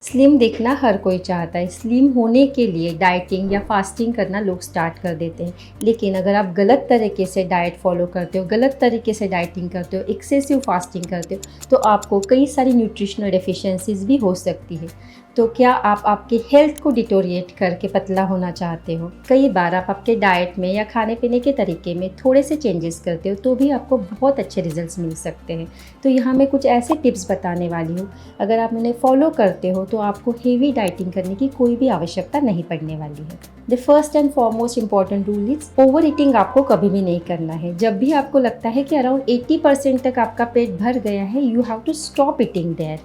Slim दिखना हर कोई चाहता है। स्लिम होने के लिए डाइटिंग या फास्टिंग करना लोग स्टार्ट कर देते हैं। लेकिन अगर आप गलत तरीके से डाइट फॉलो करते हो, गलत तरीके से डाइटिंग करते हो, एक्सेसिव फास्टिंग करते हो, तो आपको कई सारी न्यूट्रिशनल डेफिशिएंसीज भी हो सकती है। तो क्या आप आपकी हेल्थ को डिटोरिएट करके पतला होना चाहते हो? कई बार आप आपके डाइट में या खाने पीने के तरीके में थोड़े से चेंजेस करते हो तो भी आपको बहुत अच्छे रिजल्ट्स मिल सकते हैं। तो यहाँ मैं कुछ ऐसे टिप्स बताने वाली हूँ, अगर आप उन्हें फॉलो करते हो तो आपको हेवी डाइटिंग करने की कोई भी आवश्यकता नहीं पड़ने वाली है। The first and foremost important rule is over eating आपको कभी भी नहीं करना है। जब भी आपको लगता है कि अराउंड 80% तक आपका पेट भर गया है, you have to stop eating there,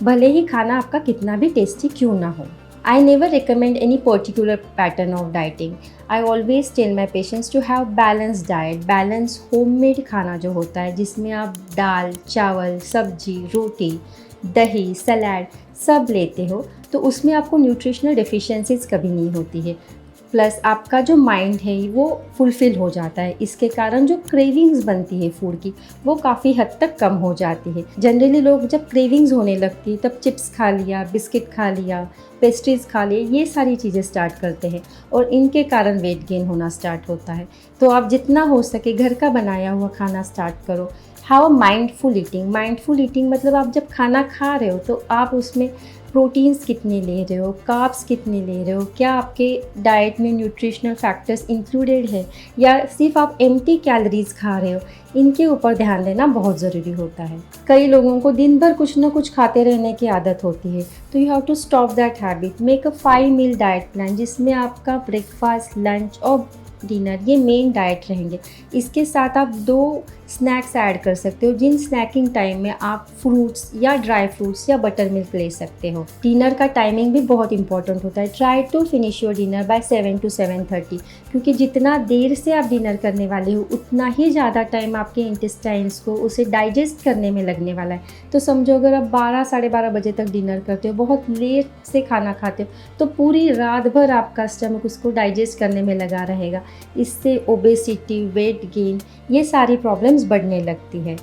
भले ही खाना आपका कितना भी टेस्टी क्यों ना हो। I never recommend any particular pattern of dieting. I always tell my patients to have balanced diet. Balance homemade खाना जो होता है, जिसमें आप दाल, चावल, सब्जी, रोटी, दही, सलाद सब लेते हो, तो उसमें आपको न्यूट्रिशनल डेफिशिएंसीज कभी नहीं होती है। प्लस आपका जो माइंड है वो फुलफ़िल हो जाता है। इसके कारण जो क्रेविंग्स बनती है फूड की, वो काफ़ी हद तक कम हो जाती है। जनरली लोग जब क्रेविंग्स होने लगती है तब चिप्स खा लिया, बिस्किट खा लिया, पेस्ट्रीज़ खा लिए, ये सारी चीज़ें स्टार्ट करते हैं और इनके कारण वेट गेन होना स्टार्ट होता है। तो आप जितना हो सके घर का बनाया हुआ खाना स्टार्ट करो। Have a mindful eating. Mindful eating मतलब आप जब खाना खा रहे हो तो आप उसमें प्रोटीन्स कितने ले रहे हो, कार्ब्स कितने ले रहे हो, क्या आपके डाइट में न्यूट्रिशनल फैक्टर्स इंक्लूडेड है या सिर्फ आप एम्प्टी कैलोरीज खा रहे हो, इनके ऊपर ध्यान देना बहुत ज़रूरी होता है। कई लोगों को दिन भर कुछ ना कुछ खाते रहने की आदत होती है, तो you have to stop that habit. Make a 5 meal diet plan, जिसमें आपका ब्रेकफास्ट, लंच और डिनर ये मेन डाइट रहेंगे। इसके साथ आप 2 स्नैक्स ऐड कर सकते हो, जिन स्नैकिंग टाइम में आप फ्रूट्स या ड्राई फ्रूट्स या बटर मिल्क ले सकते हो। डिनर का टाइमिंग भी बहुत इंपॉर्टेंट होता है। Try to finish your dinner by 7 to 7:30, क्योंकि जितना देर से आप डिनर करने वाले हो उतना ही ज़्यादा टाइम आपके इंटेस्टाइन्स को उसे डाइजेस्ट करने में लगने वाला है। तो समझो अगर आप 12 साढ़े 12 बजे तक डिनर करते हो, बहुत लेट से खाना खाते हो, तो पूरी रात भर आपका स्टमक उसको डाइजेस्ट करने में लगा रहेगा। इससे ओबेसिटी, वेट गेन, ये सारी प्रॉब्लम्स बढ़ने लगती है।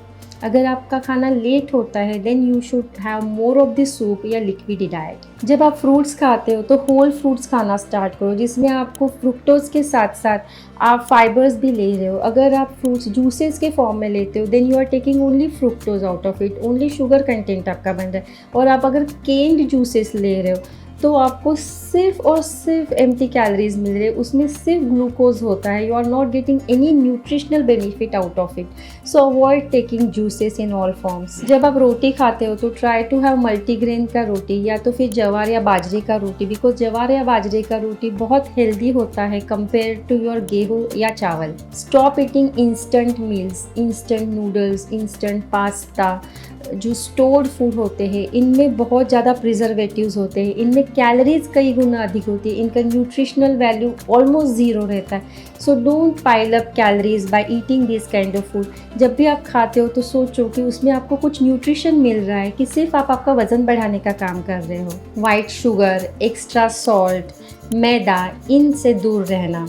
अगर आपका खाना लेट होता है then you should have more of the soup या लिक्विड डाइट। जब आप फ्रूट्स खाते हो तो होल फ्रूट्स खाना स्टार्ट करो, जिसमें आपको फ्रुक्टोज के साथ साथ आप फाइबर्स भी ले रहे हो। अगर आप फ्रूट्स जूसेस के फॉर्म में लेते हो then you are taking only fructose out of it, only sugar content आपका बन रहा है। और आप अगर केन्ड जूसेस ले रहे हो तो आपको सिर्फ और सिर्फ एम्प्टी कैलोरीज मिल रही है, उसमें सिर्फ ग्लूकोज होता है। You are not getting any nutritional benefit out of it. So avoid taking juices in all forms. जब आप रोटी खाते हो तो ट्राई टू हैव मल्टीग्रेन का रोटी या तो फिर जवार या बाजरे का रोटी, बिकॉज जवार या बाजरे का रोटी बहुत हेल्दी होता है कंपेयर टू योर गेहूँ या चावल। Stop eating instant meals, instant noodles, instant pasta. जो स्टोर्ड फूड होते हैं इनमें बहुत ज़्यादा प्रिजर्वेटिव्स होते हैं, इनमें कैलोरीज कई गुना अधिक होती है, इनका न्यूट्रिशनल वैल्यू ऑलमोस्ट ज़ीरो रहता है। So don't pile up calories by eating this kind of food. जब भी आप खाते हो तो सोचो कि उसमें आपको कुछ न्यूट्रिशन मिल रहा है कि सिर्फ आप आपका वज़न बढ़ाने का काम कर रहे हो। वाइट शुगर, एक्स्ट्रा सॉल्ट, मैदा, इनसे दूर रहना।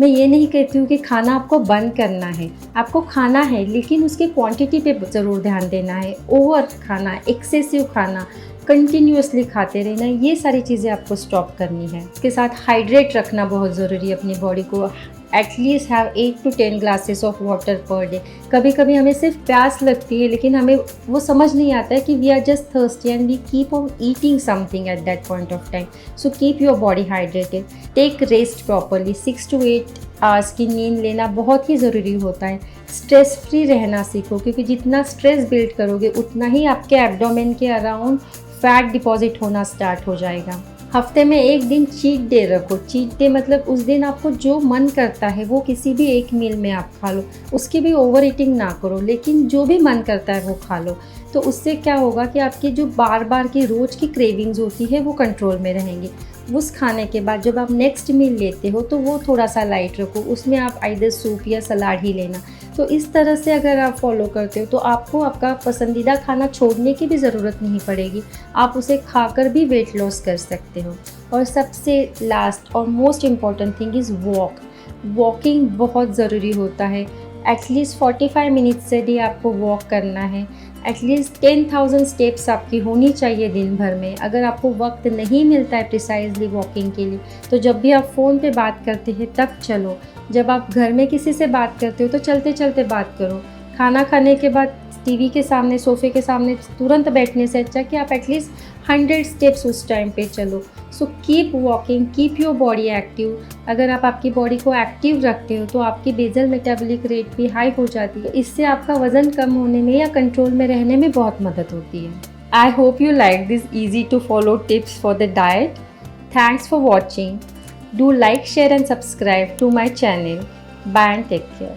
मैं ये नहीं कहती हूँ कि खाना आपको बंद करना है, आपको खाना है, लेकिन उसके क्वांटिटी पे ज़रूर ध्यान देना है। ओवर खाना, एक्सेसिव खाना, कंटिन्यूसली खाते रहना, ये सारी चीज़ें आपको स्टॉप करनी है। इसके साथ हाइड्रेट रखना बहुत ज़रूरी है अपनी बॉडी को। At least have 8 to 10 glasses of water per day. कभी कभी हमें सिर्फ प्यास लगती है लेकिन हमें वो समझ नहीं आता है कि we are just thirsty and we keep on eating something at that point of time. So keep your body hydrated. Take rest properly. 6 to 8 hours की नींद लेना बहुत ही ज़रूरी होता है। स्ट्रेस फ्री रहना सीखो, क्योंकि जितना स्ट्रेस बिल्ड करोगे उतना ही आपके एब्डोमेन के अराउंड फैट डिपॉजिट होना स्टार्ट हो जाएगा। हफ्ते में एक दिन चीट डे रखो। चीट डे मतलब उस दिन आपको जो मन करता है वो किसी भी एक मील में आप खा लो, उसकी भी ओवर ईटिंग ना करो, लेकिन जो भी मन करता है वो खा लो। तो उससे क्या होगा कि आपकी जो बार बार की रोज़ की क्रेविंग्स होती है वो कंट्रोल में रहेंगी। उस खाने के बाद जब आप नेक्स्ट मील लेते हो तो वो थोड़ा सा लाइट रखो, उसमें आप आइदर सूप या सलाद ही लेना। तो इस तरह से अगर आप फॉलो करते हो तो आपको आपका पसंदीदा खाना छोड़ने की भी ज़रूरत नहीं पड़ेगी, आप उसे खाकर भी वेट लॉस कर सकते हो। और सबसे लास्ट और most important thing is walk. Walking बहुत ज़रूरी होता है। एटलीस्ट 45 मिनट्स से भी आपको वॉक करना है। एटलीस्ट 10,000 स्टेप्स आपकी होनी चाहिए दिन भर में। अगर आपको वक्त नहीं मिलता है प्रिसाइजली वॉकिंग के लिए, तो जब भी आप फ़ोन पे बात करते हैं तब चलो। जब आप घर में किसी से बात करते हो तो चलते चलते बात करो। खाना खाने के बाद टीवी के सामने, सोफ़े के सामने तुरंत बैठने से अच्छा कि आप एटलीस्ट 100 स्टेप्स उस टाइम पे चलो। So keep walking, keep your body active. अगर आप आपकी बॉडी को एक्टिव रखते हो तो आपकी बेसल मेटाबॉलिक रेट भी हाई हो जाती है। इससे आपका वज़न कम होने में या कंट्रोल में रहने में बहुत मदद होती है। I hope you like this easy to follow tips for the diet. Thanks for watching. Do like, share and subscribe to my channel. Bye and take care.